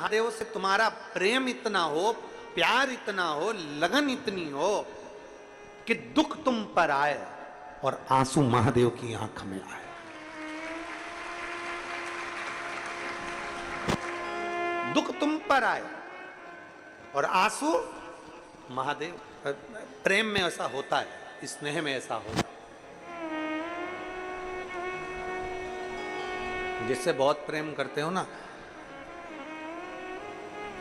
महादेव से तुम्हारा प्रेम इतना हो, प्यार इतना हो, लगन इतनी हो कि दुख तुम पर आए और आंसू महादेव की आंख में आए। दुख तुम पर आए और आंसू महादेव। प्रेम में ऐसा होता है, स्नेह में ऐसा होता है। जिससे बहुत प्रेम करते हो ना,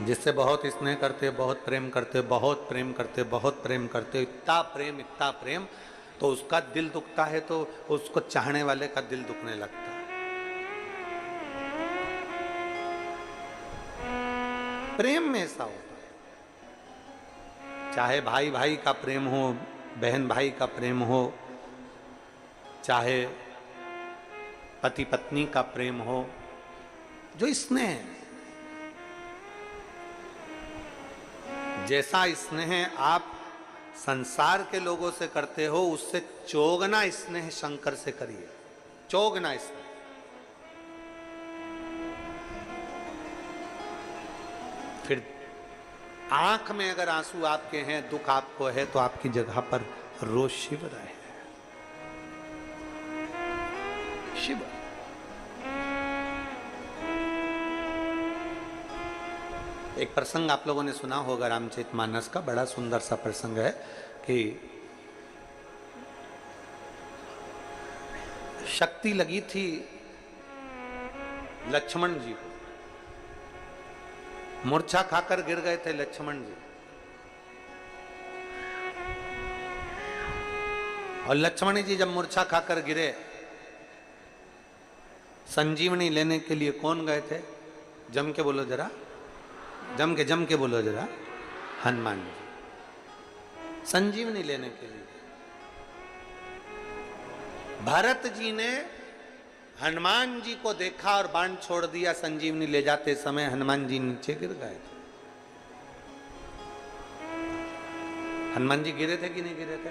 जिससे बहुत स्नेह करते हो, बहुत प्रेम करते हो, बहुत प्रेम करते हो, बहुत प्रेम करते हो, इतना प्रेम, तो उसका दिल दुखता है तो उसको चाहने वाले का दिल दुखने लगता है। प्रेम में ऐसा होता है, चाहे भाई भाई का प्रेम हो, बहन भाई का प्रेम हो, चाहे पति पत्नी का प्रेम हो, जो स्नेह, जैसा स्नेह आप संसार के लोगों से करते हो उससे चौगुना स्नेह शंकर से करिए, चौगुना स्नेह। फिर आंख में अगर आंसू आपके हैं, दुख आपको है, तो आपकी जगह पर रोज शिव रहे, शिव। एक प्रसंग आप लोगों ने सुना होगा रामचरितमानस का, बड़ा सुंदर सा प्रसंग है कि शक्ति लगी थी लक्ष्मण जी को, मूर्छा खाकर गिर गए थे लक्ष्मण जी, और लक्ष्मण जी जब मूर्छा खाकर गिरे, संजीवनी लेने के लिए कौन गए थे? जम के बोलो जरा, जम के बोलो जरा, हनुमान जी संजीवनी लेने के लिए। भरत जी ने हनुमान जी को देखा और बाण छोड़ दिया, संजीवनी ले जाते समय हनुमान जी नीचे गिर गए थे। हनुमान जी गिरे थे कि नहीं गिरे थे?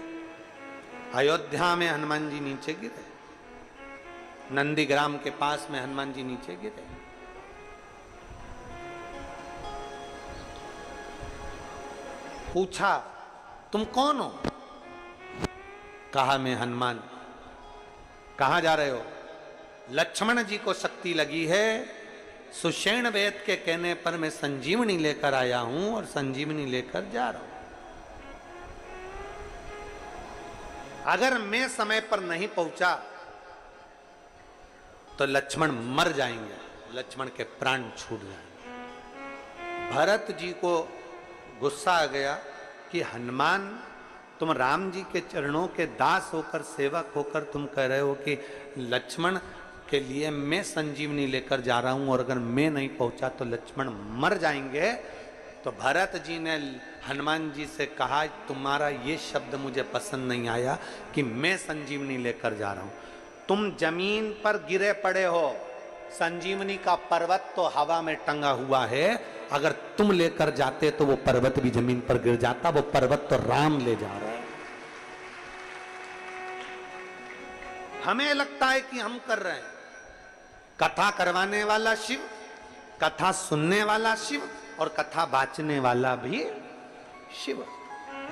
अयोध्या में हनुमान जी नीचे गिरे, नंदीग्राम के पास में हनुमान जी नीचे गिरे। पूछा तुम कौन हो? कहा मैं हनुमान। कहां जा रहे हो? लक्ष्मण जी को शक्ति लगी है, सुषेण वेद के कहने पर मैं संजीवनी लेकर आया हूं और संजीवनी लेकर जा रहा हूं। अगर मैं समय पर नहीं पहुंचा तो लक्ष्मण मर जाएंगे, लक्ष्मण के प्राण छूट जाएंगे। भरत जी को गुस्सा आ गया कि हनुमान, तुम राम जी के चरणों के दास होकर, सेवक होकर तुम कह रहे हो कि लक्ष्मण के लिए मैं संजीवनी लेकर जा रहा हूं और अगर मैं नहीं पहुंचा तो लक्ष्मण मर जाएंगे। तो भरत जी ने हनुमान जी से कहा तुम्हारा ये शब्द मुझे पसंद नहीं आया कि मैं संजीवनी लेकर जा रहा हूं। तुम जमीन पर गिरे पड़े हो, संजीवनी का पर्वत तो हवा में टंगा हुआ है, अगर तुम लेकर जाते तो वो पर्वत भी जमीन पर गिर जाता। वो पर्वत तो राम ले जा रहा है। हमें लगता है कि हम कर रहे हैं, कथा करवाने वाला शिव, कथा सुनने वाला शिव और कथा बांचने वाला भी शिव।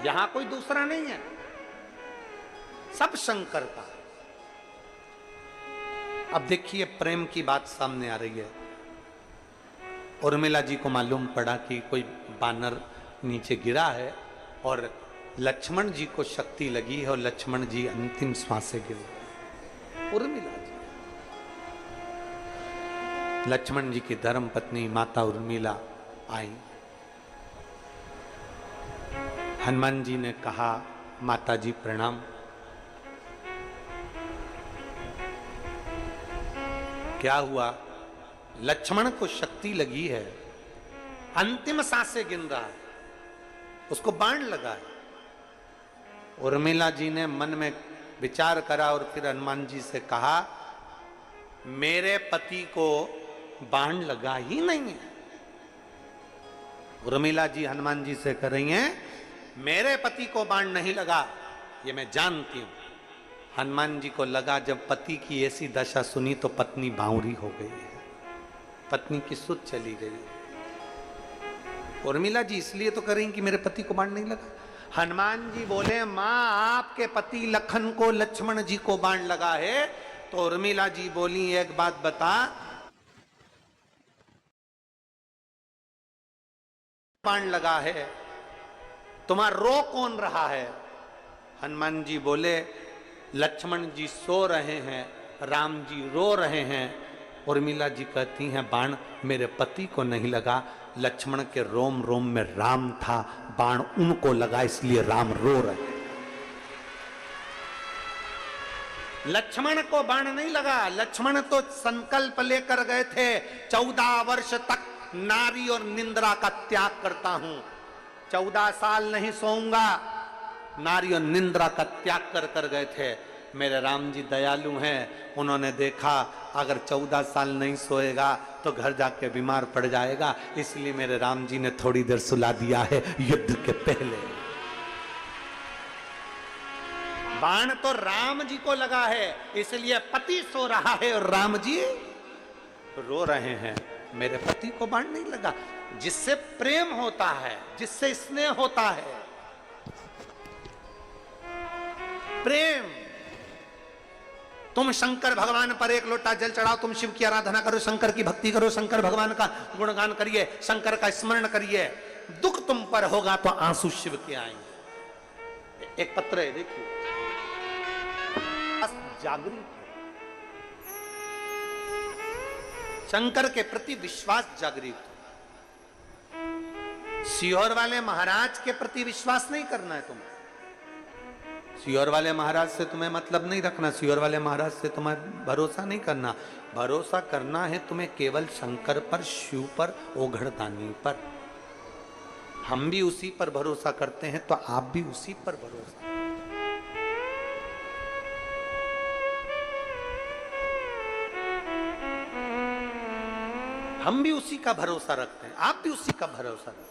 यहां कोई दूसरा नहीं है, सब शंकर का। अब देखिए प्रेम की बात सामने आ रही है। उर्मिला जी को मालूम पड़ा कि कोई बानर नीचे गिरा है और लक्ष्मण जी को शक्ति लगी है और लक्ष्मण जी अंतिम श्वासें गिर गए। उर्मिला जी, लक्ष्मण जी की धर्म पत्नी माता उर्मिला आई। हनुमान जी ने कहा माता जी प्रणाम। क्या हुआ? लक्ष्मण को शक्ति लगी है, अंतिम सांसें गिन रहा है, उसको बाण लगा है। उर्मिला जी ने मन में विचार करा और फिर हनुमान जी से कहा मेरे पति को बाण लगा ही नहीं है। उर्मिला जी हनुमान जी से कह रही हैं मेरे पति को बाण नहीं लगा, ये मैं जानती हूं। हनुमान जी को लगा, जब पति की ऐसी दशा सुनी तो पत्नी बावरी हो गई है, पत्नी की सुध चली गई। उर्मिला जी इसलिए तो करें कि मेरे पति को बाण नहीं लगा। हनुमान जी बोले मां आपके पति लखन को लक्ष्मण जी को बाण लगा है। तो उर्मिला जी बोली एक बात बता, बाण लगा है तुम्हारा रो कौन रहा है? हनुमान जी बोले लक्ष्मण जी सो रहे हैं, राम जी रो रहे हैं। उर्मिला जी कहती हैं बाण मेरे पति को नहीं लगा, लक्ष्मण के रोम रोम में राम था, बाण उनको लगा इसलिए राम रो रहे हैं। लक्ष्मण को बाण नहीं लगा, लक्ष्मण तो संकल्प लेकर गए थे 14 वर्ष तक नारी और निंद्रा का त्याग करता हूं, 14 साल नहीं सोऊंगा, नारी और निंद्रा का त्याग कर कर गए थे। मेरे राम जी दयालु हैं, उन्होंने देखा अगर 14 साल नहीं सोएगा तो घर जाके बीमार पड़ जाएगा, इसलिए मेरे राम जी ने थोड़ी देर सुला दिया है युद्ध के पहले। बाण तो राम जी को लगा है, इसलिए पति सो रहा है और राम जी रो रहे हैं। मेरे पति को बाण नहीं लगा। जिससे प्रेम होता है, जिससे स्नेह होता है, प्रेम। तुम शंकर भगवान पर एक लोटा जल चढ़ाओ, तुम शिव की आराधना करो, शंकर की भक्ति करो, शंकर भगवान का गुणगान करिए, शंकर का स्मरण करिए, दुख तुम पर होगा तो आंसू शिव के आएंगे। एक पत्र है देखिए, जागरूक शंकर के प्रति विश्वास जागृत। सीहोर वाले महाराज के प्रति विश्वास नहीं करना है तुम्हें, सीहोर वाले महाराज से तुम्हें मतलब नहीं रखना, सीहोर वाले महाराज से तुम्हें भरोसा नहीं करना। भरोसा करना है तुम्हें केवल शंकर पर, शिव पर, ओघड़दानी पर। हम भी उसी पर भरोसा करते हैं तो आप भी उसी पर भरोसा। हम भी उसी का भरोसा रखते हैं, आप भी उसी का भरोसा रखते हैं।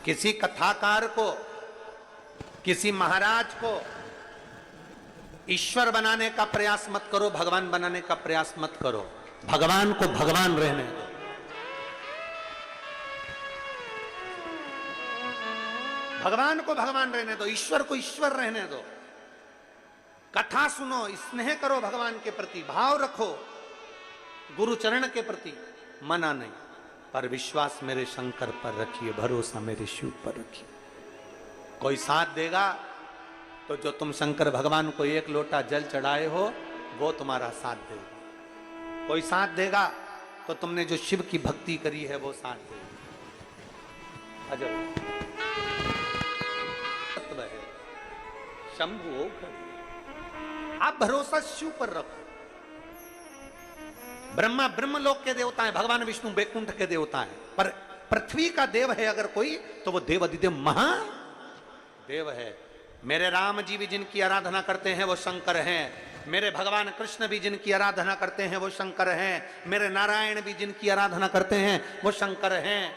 किसी कथाकार को, किसी महाराज को ईश्वर बनाने का प्रयास मत करो, भगवान बनाने का प्रयास मत करो। भगवान को भगवान रहने दो। भगवान को भगवान रहने दो, ईश्वर को ईश्वर रहने दो। कथा सुनो, स्नेह करो, भगवान के प्रति भाव रखो, गुरु चरण के प्रति मना नहीं, पर विश्वास मेरे शंकर पर रखिए, भरोसा मेरे शिव पर रखिए। कोई साथ देगा तो जो तुम शंकर भगवान को एक लोटा जल चढ़ाए हो वो तुम्हारा साथ देगा। कोई साथ देगा तो तुमने जो शिव की भक्ति करी है वो साथ देगा। अजब तत्व है शंभु। आप भरोसा शिव पर रखो। ब्रह्मा ब्रह्मलोक के देवता है, भगवान विष्णु बैकुंठ के देवता है, पर पृथ्वी का देव है अगर कोई तो वो देव अधिदेव महादेव है। मेरे राम जी भी जिनकी आराधना करते हैं वो शंकर हैं, मेरे भगवान कृष्ण भी जिनकी आराधना करते हैं वो शंकर हैं, मेरे नारायण भी जिनकी आराधना करते हैं वो शंकर हैं,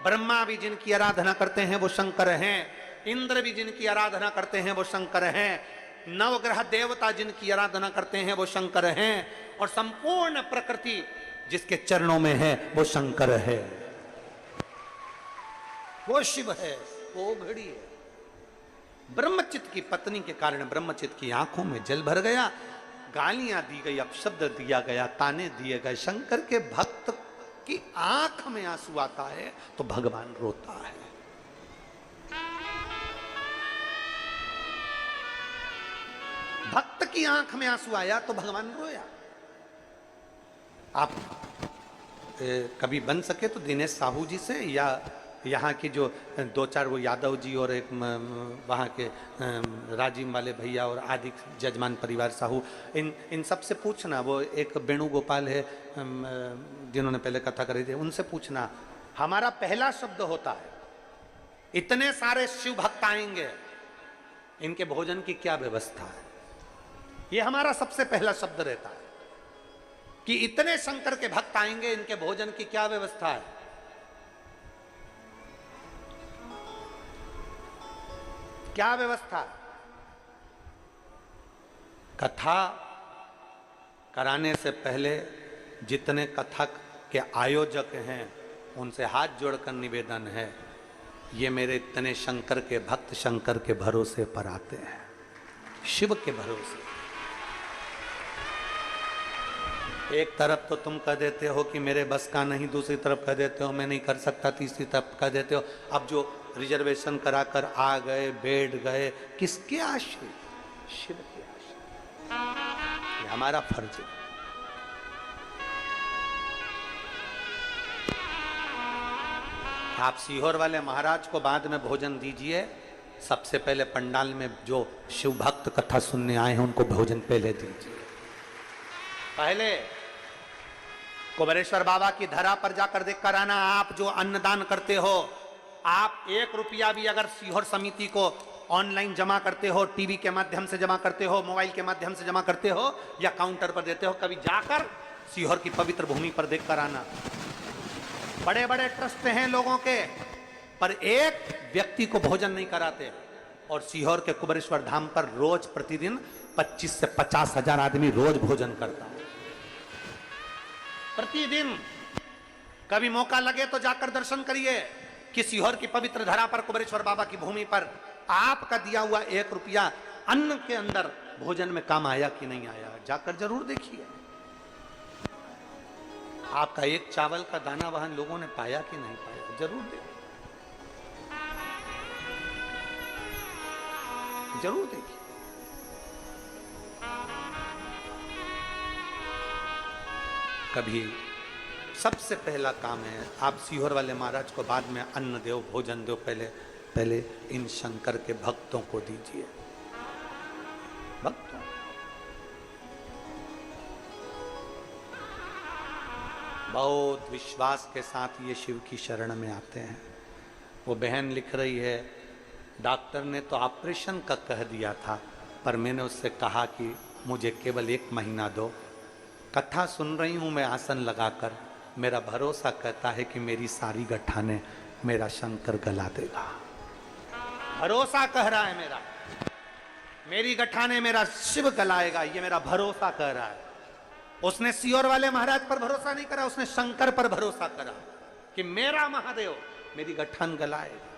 ब्रह्मा भी जिनकी आराधना करते हैं वो शंकर हैं, इंद्र भी जिनकी आराधना करते हैं वो शंकर हैं, नवग्रह देवता जिनकी आराधना करते हैं वो शंकर हैं, और संपूर्ण प्रकृति जिसके चरणों में है वो शंकर है, वो शिव है, वो घड़ी है। ब्रह्मचित्त की पत्नी के कारण ब्रह्मचित्त की आंखों में जल भर गया, गालियां दी गई, अपशब्द दिया गया, ताने दिए गए। शंकर के भक्त की आंख में आंसू आता है तो भगवान रोता है। भक्त की आंख में आंसू आया तो भगवान रोया। आप कभी बन सके तो दिनेश साहू जी से या यहाँ की जो 2-4 वो यादव जी और एक वहाँ के राजीव वाले भैया और आदि जजमान परिवार साहू, इन सब से पूछना। वो एक वेणुगोपाल है जिन्होंने पहले कथा करी थी, उनसे पूछना। हमारा पहला शब्द होता है, इतने सारे शिव भक्त आएंगे, इनके भोजन की क्या व्यवस्था है? ये हमारा सबसे पहला शब्द रहता है कि इतने शंकर के भक्त आएंगे, इनके भोजन की क्या व्यवस्था है? क्या व्यवस्था? कथा कराने से पहले जितने कथक के आयोजक हैं उनसे हाथ जोड़कर निवेदन है, ये मेरे इतने शंकर के भक्त शंकर के भरोसे पर आते हैं, शिव के भरोसे। एक तरफ तो तुम कह देते हो कि मेरे बस का नहीं, दूसरी तरफ कह देते हो मैं नहीं कर सकता, तीसरी तरफ कह देते हो अब जो रिजर्वेशन कराकर आ गए, बैठ गए, किसके आश्रय? शिव के आश्रय। ये हमारा फर्ज है। आप सीहोर वाले महाराज को बाद में भोजन दीजिए, सबसे पहले पंडाल में जो शिव भक्त कथा सुनने आए हैं उनको भोजन पहले दीजिए। पहले कुबेरेश्वर बाबा की धरा पर जाकर देख कर आना। आप जो अन्नदान करते हो, आप 1 रुपया भी अगर सीहोर समिति को ऑनलाइन जमा करते हो, टीवी के माध्यम से जमा करते हो, मोबाइल के माध्यम से जमा करते हो या काउंटर पर देते हो, कभी जाकर सीहोर की पवित्र भूमि पर देख कर आना। बड़े बड़े ट्रस्ट हैं लोगों के, पर एक व्यक्ति को भोजन नहीं कराते। और सीहोर के कुबेरेश्वर धाम पर रोज प्रतिदिन 25 से 50 हजार आदमी रोज भोजन करता है, प्रतिदिन। कभी मौका लगे तो जाकर दर्शन करिए कि सीहोर की पवित्र धरा पर कुबेरेश्वर बाबा की भूमि पर आपका दिया हुआ 1 रुपया अन्न के अंदर भोजन में काम आया कि नहीं आया, जाकर जरूर देखिए। आपका एक चावल का दाना वहां लोगों ने पाया कि नहीं पाया, जरूर देखिए, जरूर देखिए। कभी सबसे पहला काम है, आप सीहोर वाले महाराज को बाद में अन्न दो, भोजन दो, पहले इन शंकर के भक्तों को दीजिए। भक्तों बहुत विश्वास के साथ ये शिव की शरण में आते हैं। वो बहन लिख रही है, डॉक्टर ने तो ऑपरेशन का कह दिया था, पर मैंने उससे कहा कि मुझे केवल 1 महीना दो। कथा सुन रही हूँ मैं आसन लगाकर, मेरा भरोसा कहता है कि मेरी सारी गठाने मेरा शंकर गला देगा। भरोसा कह रहा है मेरा, मेरी गठाने मेरा शिव गलाएगा, ये मेरा भरोसा कह रहा है। उसने सीहोर वाले महाराज पर भरोसा नहीं करा, उसने शंकर पर भरोसा करा कि मेरा महादेव मेरी गठान गलाएगा।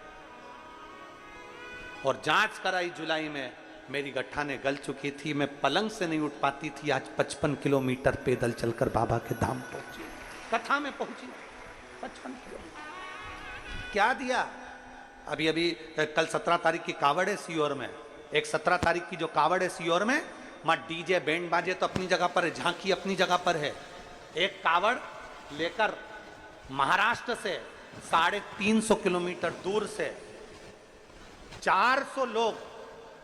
और जांच कराई जुलाई में, मेरी गठाने गल चुकी थी, मैं पलंग से नहीं उठ पाती थी। आज 55 किलोमीटर पैदल चलकर बाबा के धाम पहुंची, कथा में पहुंची। 55 किलोमीटर क्या दिया। अभी अभी कल 17 तारीख की कावड़ है सीहोर में। एक 17 तारीख की जो कावड़ है सीहोर में, मां डीजे बैंड बाजे तो अपनी जगह पर है, झांकी अपनी जगह पर है। एक कावड़ लेकर महाराष्ट्र से 350 किलोमीटर दूर से 400 लोग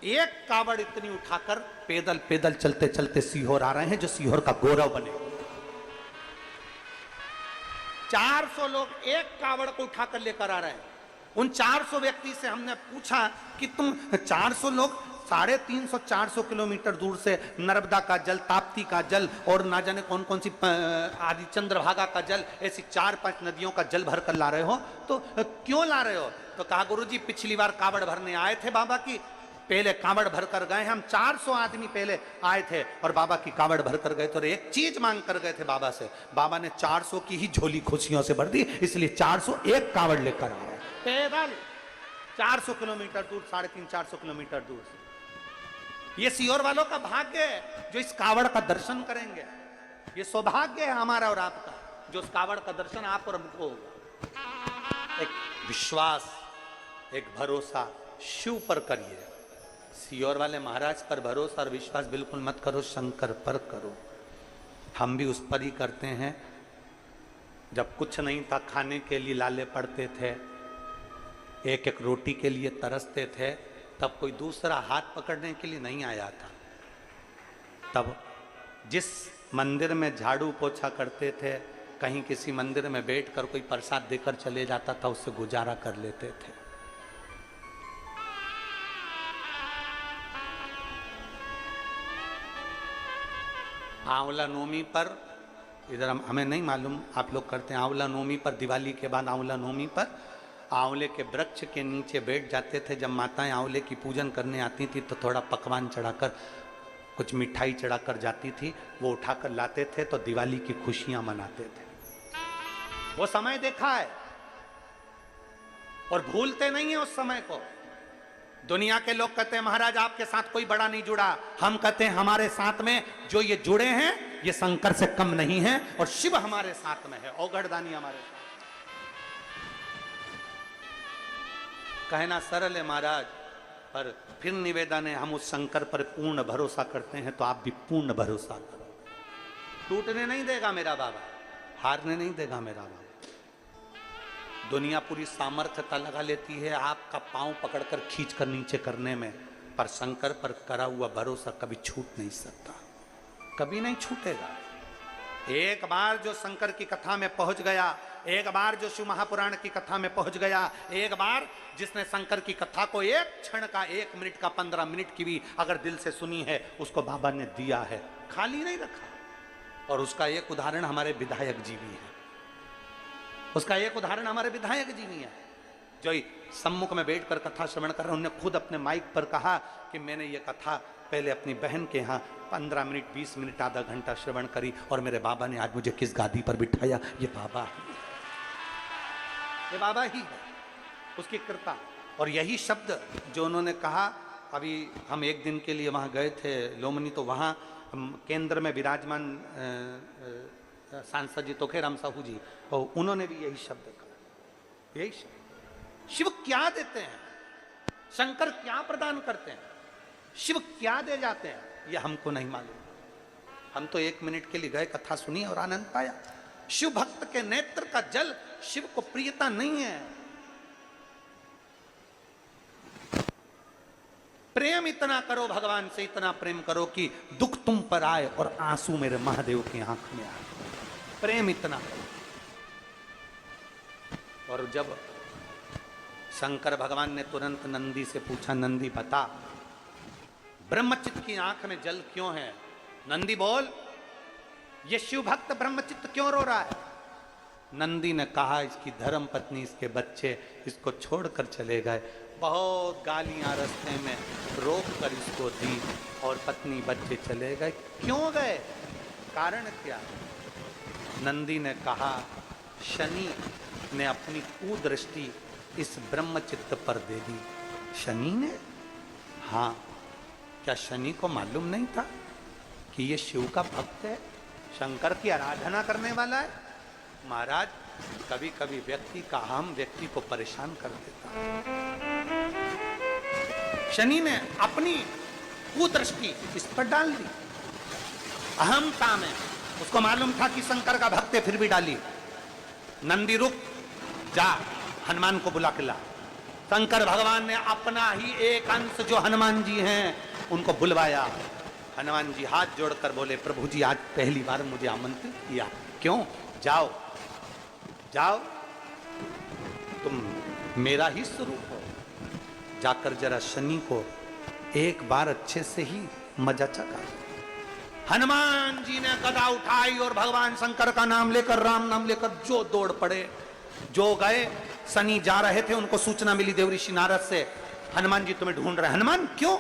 एक कावड़ इतनी उठाकर पैदल पैदल चलते चलते सीहोर आ रहे हैं, जो सीहोर का गौरव बने। 400 लोग एक कावड़ को उठाकर लेकर आ रहे हैं। उन 400 व्यक्ति से हमने पूछा कि तुम 400 लोग 350-400 किलोमीटर दूर से नर्मदा का जल, ताप्ती का जल और ना जाने कौन कौन सी आदि चंद्रभागा का जल, ऐसी 4-5 नदियों का जल भर कर ला रहे हो, तो क्यों ला रहे हो? तो कहा गुरुजी पिछली बार कावड़ भरने आए थे बाबा की, पहले कावड़ भर कर गए, हम 400 आदमी पहले आए थे और बाबा की कावड़ भर कर गए तो एक चीज मांग कर गए थे बाबा से, बाबा ने 400 की ही झोली खुशियों से भर दी, इसलिए 401 कावड़ लेकर आ रहे पैदल 400 किलोमीटर दूर, 350-400 किलोमीटर दूर से। ये सीहोर वालों का भाग्य है जो इस कावड़ का दर्शन करेंगे। ये सौभाग्य है हमारा और आपका, जो इस कावड़ का दर्शन आप और हमको होगा। एक विश्वास, एक भरोसा शिव पर करिए। सीहोर वाले महाराज पर भरोसा और विश्वास बिल्कुल मत करो, शंकर पर करो। हम भी उस पर ही करते हैं। जब कुछ नहीं था खाने के लिए लाले पड़ते थे, एक एक रोटी के लिए तरसते थे, तब कोई दूसरा हाथ पकड़ने के लिए नहीं आया था। तब जिस मंदिर में झाड़ू पोछा करते थे, कहीं किसी मंदिर में बैठकर कोई प्रसाद देकर चले जाता था, उससे गुजारा कर लेते थे। आंवला नवमी पर, इधर हमें नहीं मालूम, आप लोग करते हैं। आंवला नवमी पर, दिवाली के बाद आंवला नवमी पर आंवले के वृक्ष के नीचे बैठ जाते थे। जब माताएं आंवले की पूजन करने आती थी तो थोड़ा पकवान चढ़ाकर, कुछ मिठाई चढ़ाकर जाती थी, वो उठाकर लाते थे तो दिवाली की खुशियां मनाते थे। वो समय देखा है और भूलते नहीं है उस समय को। दुनिया के लोग कहते हैं महाराज आपके साथ कोई बड़ा नहीं जुड़ा, हम कहते हैं हमारे साथ में जो ये जुड़े हैं ये शंकर से कम नहीं है, और शिव हमारे साथ में है, औगड़दानी हमारे साथ। कहना सरल है महाराज, पर फिर निवेदन है हम उस शंकर पर पूर्ण भरोसा करते हैं, तो आप भी पूर्ण भरोसा करो। टूटने नहीं देगा मेरा बाबा, हारने नहीं देगा मेरा बाबा। दुनिया पूरी सामर्थ्यता लगा लेती है आपका पांव पकड़कर खींचकर नीचे करने में, पर शंकर पर करा हुआ भरोसा कभी छूट नहीं सकता, कभी नहीं छूटेगा। एक बार जो शंकर की कथा में पहुंच गया, एक बार जो शिव महापुराण की कथा में पहुंच गया, एक बार जिसने शंकर की कथा को एक क्षण का, 1 मिनट का, 15 मिनट की भी अगर दिल से सुनी है, उसको बाबा ने दिया है, खाली नहीं रखा। और उसका एक उदाहरण हमारे विधायक जी भी है, उसका एक उदाहरण हमारे विधायक जी भी है, जो सम्मुख में बैठकर कथा श्रवण कर रहे। उन्होंने खुद अपने माइक पर कहा कि मैंने ये कथा पहले अपनी बहन के यहाँ 15 मिनट, 20 मिनट, आधा घंटा श्रवण करी, और मेरे बाबा ने आज मुझे किस गादी पर बिठाया, ये बाबा ही है, उसकी कृपा। और यही शब्द जो उन्होंने कहा, अभी हम एक दिन के लिए वहाँ गए थे लोमनी, तो वहाँ केंद्र में विराजमान सांसद जी तोखेराम साहू जी, और उन्होंने भी यही शब्द कहा, यही शब्द। शिव क्या देते हैं, शंकर क्या प्रदान करते हैं, शिव क्या दे जाते हैं, यह हमको नहीं मालूम। हम तो 1 मिनट के लिए गए, कथा सुनी और आनंद पाया। शिव भक्त के नेत्र का जल शिव को प्रियता नहीं है। प्रेम इतना करो भगवान से, इतना प्रेम करो कि दुख तुम पर आए और आंसू मेरे महादेव की आंख में आए, प्रेम इतना करो। और जब शंकर भगवान ने तुरंत नंदी से पूछा, नंदी बता ब्रह्मचित्त की आंख में जल क्यों है, नंदी बोल ये शिव भक्त ब्रह्मचित्त क्यों रो रहा है। नंदी ने कहा इसकी धर्म पत्नी, इसके बच्चे इसको छोड़कर चले गए, बहुत गालियां रास्ते में रोक कर इसको दी, और पत्नी बच्चे चले गए। क्यों गए, कारण क्या। नंदी ने कहा शनि ने अपनी कुदृष्टि इस ब्रह्मचित्त पर दे दी। शनि ने, हाँ, क्या शनि को मालूम नहीं था कि ये शिव का भक्त है, शंकर की आराधना करने वाला है। महाराज कभी कभी व्यक्ति का अहम व्यक्ति को परेशान कर देता है। शनि ने अपनी कुदृष्टि इस पर डाल दी, अहमता में। उसको मालूम था कि शंकर का भक्त है, फिर भी डाली। नंदी रुक जा, हनुमान को बुला के ला। शंकर भगवान ने अपना ही एक अंश जो हनुमान जी हैं उनको बुलवाया। हनुमान जी हाथ जोड़कर बोले, प्रभु जी आज पहली बार मुझे आमंत्रित किया, क्यों, जाओ जाओ, तुम मेरा ही स्वरूप हो, जाकर जरा शनि को एक बार अच्छे से ही मजा चखा। हनुमान जी ने गदा उठाई और भगवान शंकर का नाम लेकर, राम नाम लेकर जो दौड़ पड़े। जो गए, शनि जा रहे थे, उनको सूचना मिली देव ऋषि नारद से, हनुमान जी तुम्हें ढूंढ रहे हैं। हनुमान क्यों,